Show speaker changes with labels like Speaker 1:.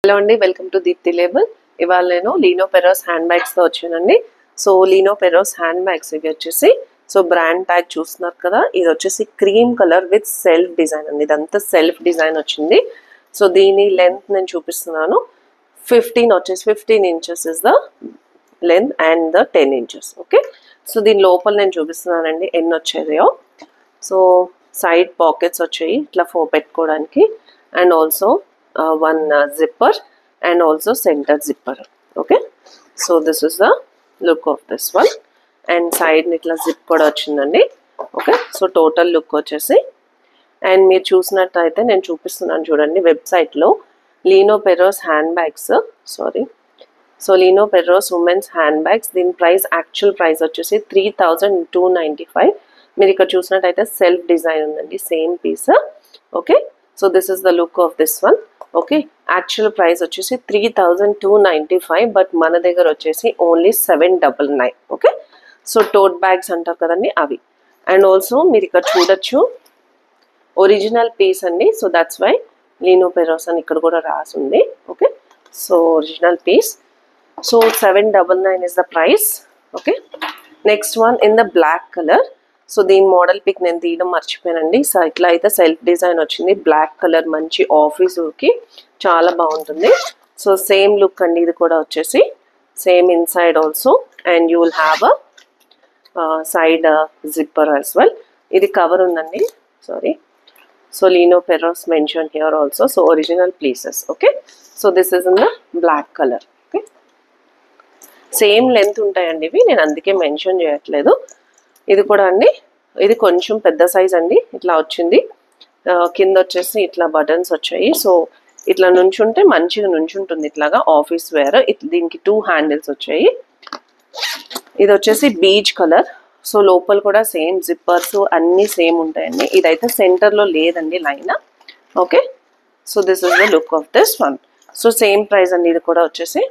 Speaker 1: Hello అండి, welcome to Deepti label. ఇవాళ నేను లీనో పెరోస్ హ్యాండ్ బ్యాగ్స్తో వచ్చానండి. సో లీనో పెరోస్ హ్యాండ్ బ్యాగ్స్ ఇవి వచ్చేసి బ్రాండ్ ట్యాగ్ చూస్తున్నారు కదా, ఇది వచ్చేసి cream colour with self design అండి. ఇదంతా సెల్ఫ్ డిజైన్ వచ్చింది. సో దీని లెంత్ నేను చూపిస్తున్నాను. 15 inches is the length and the 10 inches. Okay, so దీని లోపల నేను చూపిస్తున్నానండి ఎన్ని వచ్చేదో. సో సైడ్ పాకెట్స్ వచ్చాయి ఇట్లా పెట్టుకోవడానికి, and also one zipper and also center zipper. Okay, so this is the look of this one, and side nitla zip kuda ochindandi. Okay, so total look vachesi, and meer chusinattaithe nenu chupistunanu chudandi website lo Lino Peros handbags. So Lino Peros women's handbags, din price actual price vachesi 3295. meer ikkada chusinattaithe self design undandi, same piece. Okay, so this is the look of this one. Okay, actual price వచ్చేసి 3295, but మన దగ్గర వచ్చేసి only 799. Okay, so tote bags అంటారు కదండి అవి. And also మీరు ఇక్కడ చూడొచ్చు ఒరిజినల్ పీస్ అండి. So that's why Lino Perros అని ఇక్కడ కూడా రాసింది. Okay, so original piece. So 799 is the price. Okay, next one in the black colour. So దీని మోడల్ పిక్ నేను తీయడం మర్చిపోయానండి. సో ఇట్లా అయితే సెల్ఫ్ డిజైన్ వచ్చింది, బ్లాక్ కలర్, మంచి ఆఫీస్కి చాలా బాగుంటుంది. సో సేమ్ లుక్ అండి ఇది కూడా వచ్చేసి, same inside also, and you will have a side zipper as well. ఇది కవర్ ఉందండి, సారీ. సో లీనో పెరోస్ mention here also. So original pieces. Okay, so this is in the black colour. Okay, same length ఉంటాయండి ఇవి, నేను అందుకే mention చేయట్లేదు. ఇది కూడా అండి, ఇది కొంచెం పెద్ద సైజ్ అండి. ఇట్లా వచ్చింది, కింద వచ్చేసి ఇట్లా బటన్స్ వచ్చాయి. సో ఇట్లా నుంచుంటే మంచిగా నుంచుంటుంది ఇట్లాగా ఆఫీస్ వేర్. దీనికి 2 హ్యాండిల్స్ వచ్చాయి. ఇది వచ్చేసి బీచ్ కలర్. సో లోపల కూడా సేమ్ జిప్పర్స్ అన్నీ సేమ్ ఉంటాయండి. ఇదైతే సెంటర్లో లేదండి line. Okay, so this is the look of this one. So same price అండి ఇది కూడా వచ్చేసి